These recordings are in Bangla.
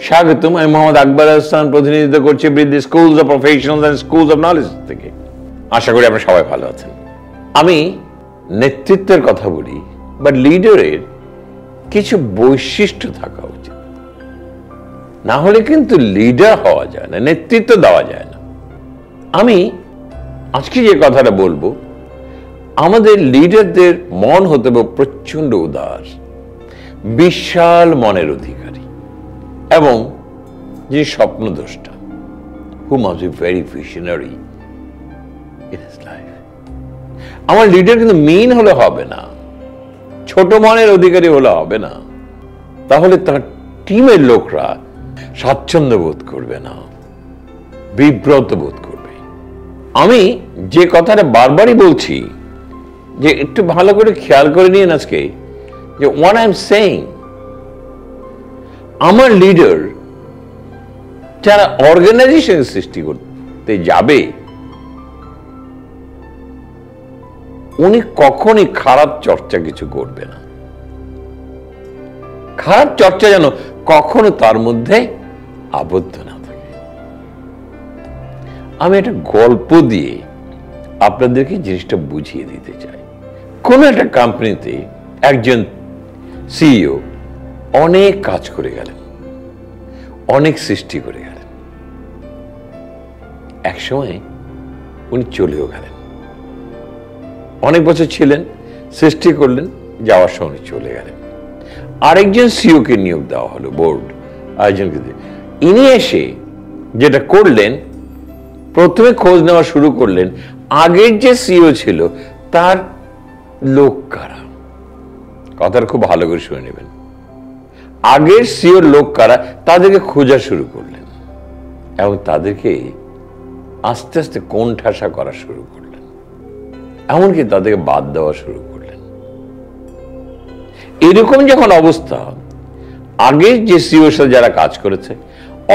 স্বাগতম। আমি মোহাম্মদ আকবর হাসান, প্রতিনিধিত্ব করছি বৃদ্ধি schools of professionals and schools of knowledge থেকে। আশা করি আপনারা সবাই ভালো আছেন। আমি নেতৃত্বের কথা বলি, বাট লিডারের কিছু বৈশিষ্ট্য থাকা উচিত, না হলে কিন্তু লিডার হওয়া যায় না, নেতৃত্ব দেওয়া যায় না। আমি আজকে যে কথাটা বলবো, আমাদের লিডারদের মন হতে হবে প্রচন্ড উদার, বিশাল মনের অধিকারী এবং যে স্বপ্নদ্রষ্টা, who must be very visionary in his life. আমার লিডার কিন্তু মেইন হলে হবে না, ছোট মনের অধিকারী হলে হবে না, তাহলে তার টিমের লোকরা স্বাচ্ছন্দ্য বোধ করবে না, বিব্রত বোধ করবে। আমি যে কথাটা বারবারই বলছি, যে একটু ভালো করে খেয়াল করে নিন আজকে, যে what I'm saying, আমার লিডার যারা অর্গানাইজেশন সৃষ্টি করতে যাবে, উনি কখনই খারাপ চর্চা কিছু করবে না। খারাপ চর্চা যেন কখনো তার মধ্যে আবদ্ধ না থাকে। আমি একটা গল্প দিয়ে আপনাদেরকে জিনিসটা বুঝিয়ে দিতে চাই। কোন একটা কোম্পানিতে একজন সিইও অনেক কাজ করে গেলেন, অনেক সৃষ্টি করে গেলেন, একসময় উনি চলেও গেলেন। অনেক বছর ছিলেন, সৃষ্টি করলেন, যাওয়ার সময় চলে গেলেন। আরেকজন সিইও কে নিয়োগ দেওয়া হলো, বোর্ড আরেকজনকে। ইনি এসে যেটা করলেন, প্রথমে খোঁজ নেওয়া শুরু করলেন আগের যে সিইও ছিল তার লোক কারা। কথাটা খুব ভালো করে শুনে নেবেন। আগের সিইওর লোক কারা, তাদেরকে খোঁজা শুরু করলেন এবং তাদেরকে আস্তে আস্তে কোণঠাসা করা শুরু করলেন, এমনকি তাদেরকে বাদ দেওয়া শুরু করলেন। এরকম যখন অবস্থা, আগের যে সিইওর সাথে যারা কাজ করেছে,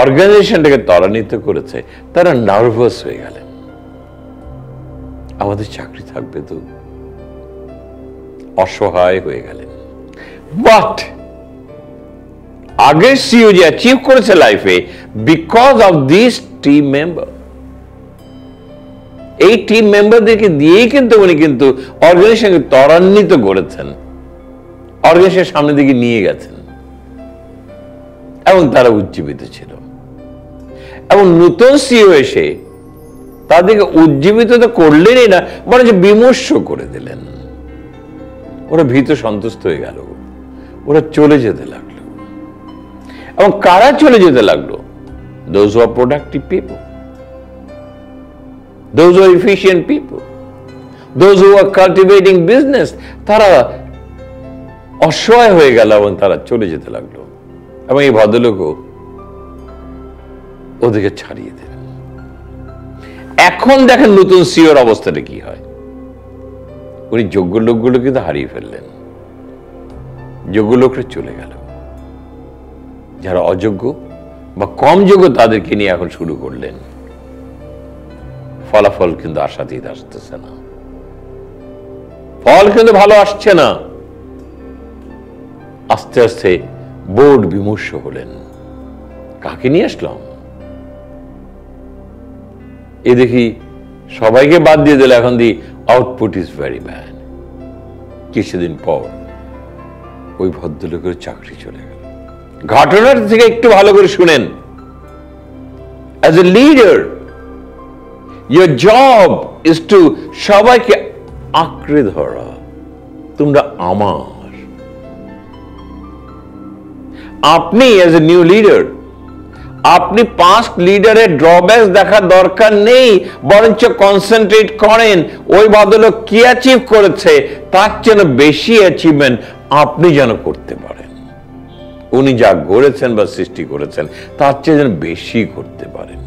অর্গানাইজেশনটাকে ত্বরান্বিত করেছে, তারা নার্ভাস হয়ে গেলেন, আমাদের চাকরি থাকবে তো, অসহায় হয়ে গেলেন। বাট আগের সিইও যে অ্যাচিভ করেছে লাইফে, because of this team member, এই টিম মেম্বারদেরকে দিয়েই কিন্তু উনি কিন্তু অর্গানাইজেশনকে ত্বরান্বিত করেছেন, অর্গানাইজেশনের সামনের দিকে নিয়ে গেছেন এবং তারা উজ্জীবিত ছিল। এবং নতুন সিইও এসে তাদেরকে উজ্জীবিত তো করলেনই না, বরঞ্চ বিমর্ষ করে দিলেন। ওরা ভীত সন্তুষ্ট হয়ে গেল, ওরা চলে যেতে লাগলো। এবং কারা চলে যেতে লাগলো? Those who are productive people, those who are efficient people, those who are cultivating business, তারা অসহায় হয়ে গেল এবং তারা চলে যেতে লাগলো। এবং এই ভদ্রলোকও ওদেরকে ছাড়িয়ে দিলেন। এখন দেখেন নতুন সিইওর অবস্থাটা কি হয়। উনি যোগ্য লোকগুলো কিন্তু হারিয়ে ফেললেন, যোগ্য লোকরা চলে গেল, যারা অযোগ্য বা কম যোগ্য তাদেরকে নিয়ে এখন শুরু করলেন। ফলাফল কিন্তু আশাতীত আসতেছে না, ফল কিন্তু ভালো আসছে না। আস্তে আস্তে বোর্ড বিমর্ষ হলেন, কাকে নিয়ে আসলাম? এ দেখি সবাইকে বাদ দিয়ে দিল, এখন দি আউটপুট ইজ ভেরি ব্যাড। কিছুদিন পর ওই ভদ্রলোকের চাকরি চলে গেল। ঘটনার থেকে একটু ভালো করে শুনেন। As a leader, your job is to সবাইকে আঁকড়ে ধরা, তোমরা আমার। আপনি অ্যাজ এ নিউ লিডার, আপনি পাস্ট লিডারের ড্রব্যাক দেখার দরকার নেই, বরঞ্চ কনসেন্ট্রেট করেন ওই ভদ্রলোক কি অ্যাচিভ করেছে, তার যেন বেশি অ্যাচিভমেন্ট আপনি যেন করতে পারেন। উনি যা গড়েছেন বা সৃষ্টি করেছেন তার চেয়ে যেন বেশি করতে পারেন।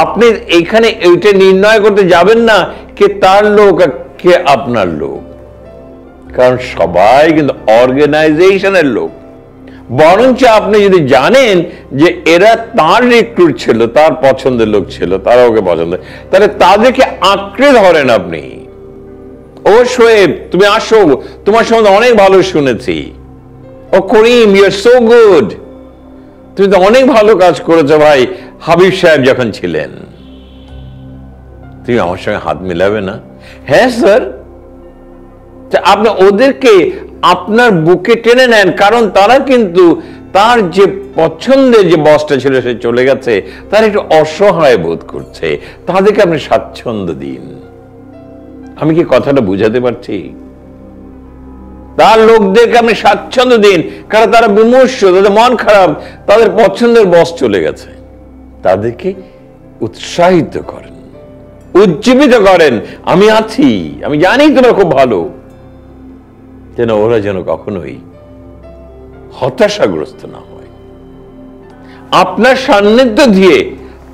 আপনি এখানে এইটা নির্ণয় করতে যাবেন না কে তার লোক কে আপনার লোক, কারণ সবাই কিন্তু অর্গানাইজেশনের লোক। বরঞ্চ আপনি যদি জানেন যে এরা তার রিক্রুট ছিল, তার পছন্দের লোক ছিল, তারা ওকে পছন্দ, তাহলে তাদেরকে আঁকড়ে ধরেন আপনি। ও শোয়েব, তুমি আসো, তোমার সম্বন্ধে অনেক ভালো শুনেছি। ও করিম, ইউ আর সো গুড, তুমি তো অনেক ভালো কাজ করেছো ভাই হাবিব সাহেব যখন ছিলেন, তুমি আমার সঙ্গে হাত মিলাবে না? হ্যাঁ স্যার। আপনি ওদেরকে আপনার বুকে টেনে নেন, কারণ তারা কিন্তু তার যে পছন্দের যে বসটা ছিল সে চলে গেছে, তার একটু অসহায় বোধ করছে, তাদেরকে আপনি স্বাচ্ছন্দ্য দিন। আমি কি কথাটা বুঝাতে পারছি? তার লোকদেরকে আপনি স্বাচ্ছন্দ্য দিন, কারণ তারা বিমর্ষ, তাদের মন খারাপ, তাদের পছন্দের বস চলে গেছে। তাদেরকে উৎসাহিত করেন, উজ্জীবিত করেন, আমি আছি, আমি জানি তোমরা খুব ভালো, যেন ওরা যেন কখনোই হতাশাগ্রস্ত না হয়। আপনার সান্নিধ্য দিয়ে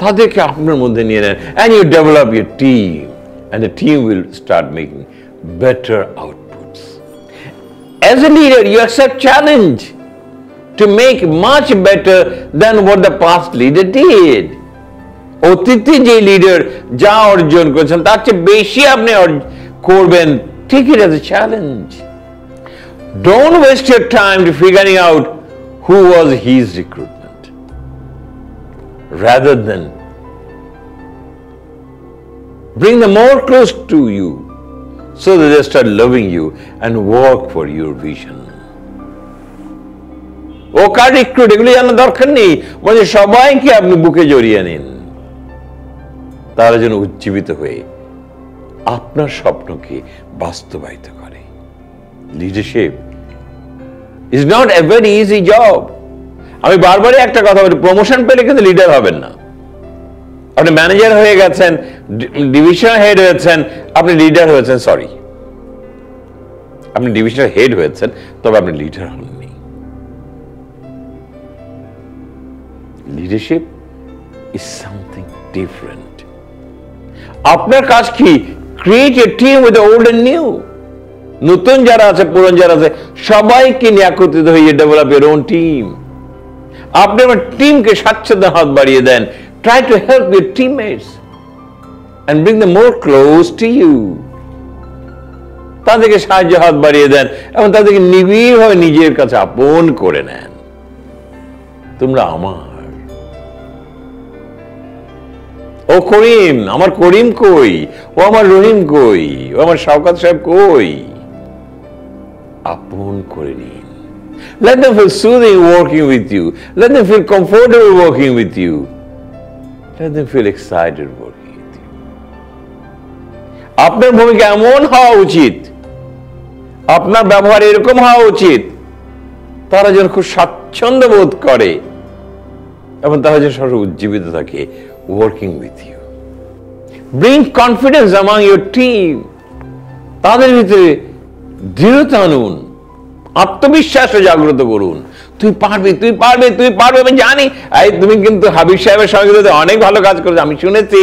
তাদেরকে আপনার মধ্যে নিয়ে নেন, and you develop your team, and the team will start making better outputs. As a leader, you accept challenge to make much better than what the past leader did. অতীতে যে লিডার যা অর্জন করেছেন তার চেয়ে বেশি আপনি করবেন, take it as a challenge. Don't waste your time to figuring out who was his recruitment, rather than bring them more close to you so that they start loving you and work for your vision. ও কার রিক্রুট এগুলি জানার দরকার নেই, বলে সবাইকে আপনি বুকে জড়িয়ে নিন, তারা যেন উজ্জীবিত হয়ে আপনার স্বপ্নকে বাস্তবায়িত করে। Leadership is not a very easy job. আমি বারবারই একটা কথা বলি, প্রমোশন পেলে কিন্তু লিডার হবেন না। আপনি ম্যানেজার হয়ে গেছেন, ডিভিশন হেড হয়েছেন, আপনি লিডার হয়েছেন, সরি, আপনি ডিভিশনাল হেড হয়েছেন, তবে আপনি লিডার হননি। Leadership is something different. আপনার কাজ কি? Create a team with old and new. নতুন যারা আছে, পুরনো যারা আছে, সবাইকে নিয়ে একত্রিত হয়ে ডেভেলপ ইউর ওন টিম। আপনি আমার টিমকে স্বাচ্ছন্দ্য হাত বাড়িয়ে দেন। Try to help your teammates and bring them more close to you. তাদেরকে সাহায্য হাত বাড়িয়ে দেন এবং তাদেরকে নিবিড়ভাবে নিজের কাছে আপন করে নেন। তোমরা আমার। ও করিম, আমার করিম কই? ও আমার রহিম কই? ও আমার শওকত সাহেব কই? আপন করে নিন। Let them feel soothing working with you. Let them feel comfortable working with you. Let them feel excited working with you. আপনার ভূমিকা এমন হওয়া উচিত, আপনার ব্যবহার এরকম হওয়া উচিত, তারা যেন খুব স্বাচ্ছন্দ্য বোধ করে এবং তারা যেন সবসময় উজ্জীবিত থাকে working with you. Bring confidence among your team. তাদের ভিতরে দৃঢ়তা আনুন, আত্মবিশ্বাস জাগ্রত করুন। তুই পারবি, তুই পারবি, তুই পারবি, আমি জানি। তুমি কিন্তু হাবিব সাহেবের সঙ্গে অনেক ভালো কাজ করেছো, আমি শুনেছি,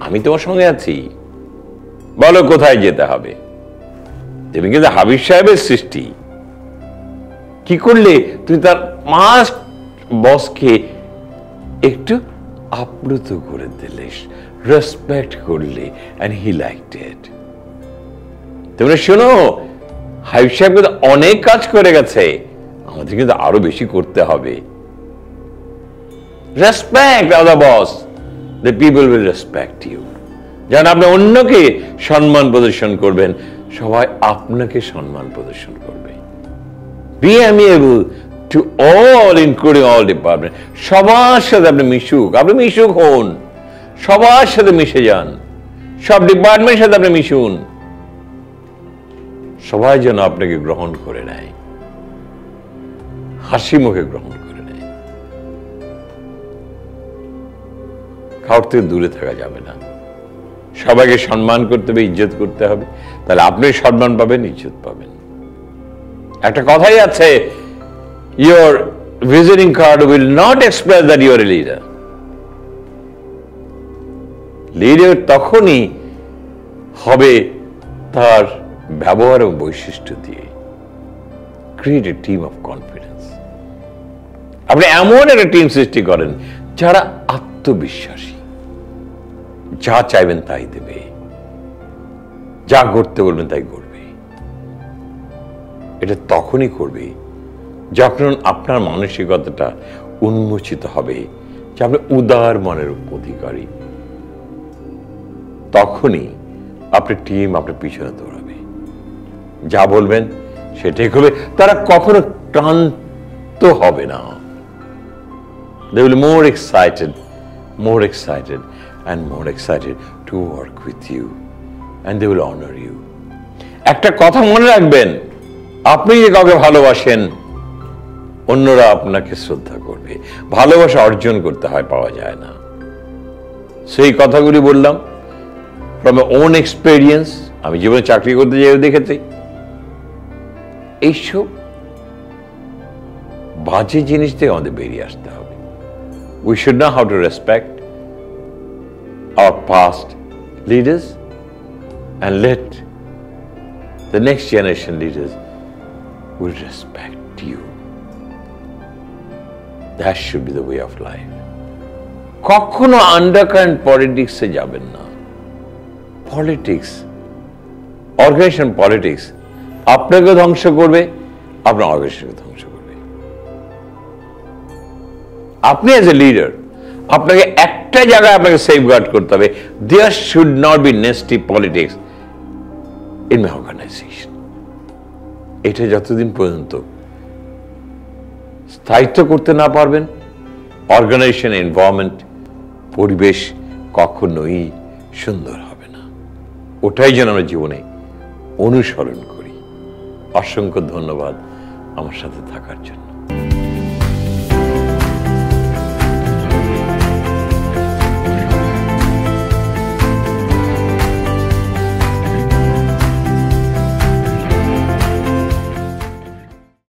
আমি তোমার সঙ্গে আছি, বলো কোথায় যেতে হবে। তুমি কিন্তু হাবিব সাহেবের সৃষ্টি। কি করলে? তুমি তার মাস্ট বসকে একটু আপ্লুত করে দিলে, রেসপেক্ট করলে, and he liked it. তোমরা শোনো, হাবিব সাহেব কিন্তু অনেক কাজ করে গেছে, আমাদের কিন্তু আরো বেশি করতে হবে। Respect other boss, the people will respect you. যেন আপনি অন্যকে সম্মান প্রদর্শন করবেন, সবাই আপনাকে সম্মান প্রদর্শন করবে। Be amiable to all, including all departments. সবার সাথে আপনি মিশুক, আপনি মিশুক হন, সবার সাথে মিশে যান, সব ডিপার্টমেন্টের সাথে আপনি মিশুন, সবাই যেন আপনাকে গ্রহণ করে নেয়, হাসি মুখে গ্রহণ করে নেয়। কারোর থেকে দূরে থাকা যাবে না, সবাইকে সম্মান করতে হবে, ইজ্জত করতে হবে, তাহলে আপনি সম্মান পাবেন, ইজ্জত পাবেন। একটা কথাই আছে, your visiting card will not express that you are a leader. Leader তখনই হবে তার ব্যবহার ও বৈশিষ্ট্য দিয়ে। Create a team of confidence. আপনি এমন একটা টিম সৃষ্টি করেন যারা আত্মবিশ্বাসী, যা চাইবেন তাই দেবে, যা করতে বলবেন তাই করবে। এটা তখনই করবে যখন আপনার মানসিকতাটা উন্মোচিত হবে যে আপনি উদার মনের অধিকারী, তখনই আপনার টিম আপনার পিছনে দৌড়াবে, যা বলবেন সেটাই করবে। তারা কখনো ক্লান্ত হবে না। They will be more excited and more excited to work with you, and they will honor you. একটা কথা মনে রাখবেন, আপনি যে কাউকে ভালোবাসেন, অন্যরা আপনাকে শ্রদ্ধা করবে। ভালোবাসা অর্জন করতে হয়, পাওয়া যায় না। সেই কথাগুলি বললাম ফ্রম মাই ওন এক্সপেরিয়েন্স। আমি জীবনে চাকরি করতে যেয়ে দেখেছি এইসব বাজে জিনিস থেকে আমাদের বেরিয়ে আসতে হবে। We should know how to respect our past leaders and let the next generation leaders will respect you. That should be the way of life. কখনো আন্ডারকারেন্ট পলিটিক্সে যাবেন না। পলিটিক্স, অর্গানাইজেশন পলিটিক্স আপনাকে ধ্বংস করবে, আপনার অর্গানাইজেশনকে ধ্বংস করবে। আপনি অ্যাজ এ লিডার, আপনাকে একটা জায়গায় আপনাকে সেফগার্ড করতে হবে, there should not be nasty politics in my organisation. এটা যতদিন পর্যন্ত স্থায়িত্ব করতে না পারবেন, অর্গানাইজেশন এনভায়রনমেন্ট, পরিবেশ কখনোই সুন্দর হবে না। ওটাই যেন আমরা জীবনে অনুসরণ করি। অসংখ্য ধন্যবাদ আমার সাথে থাকার জন্য।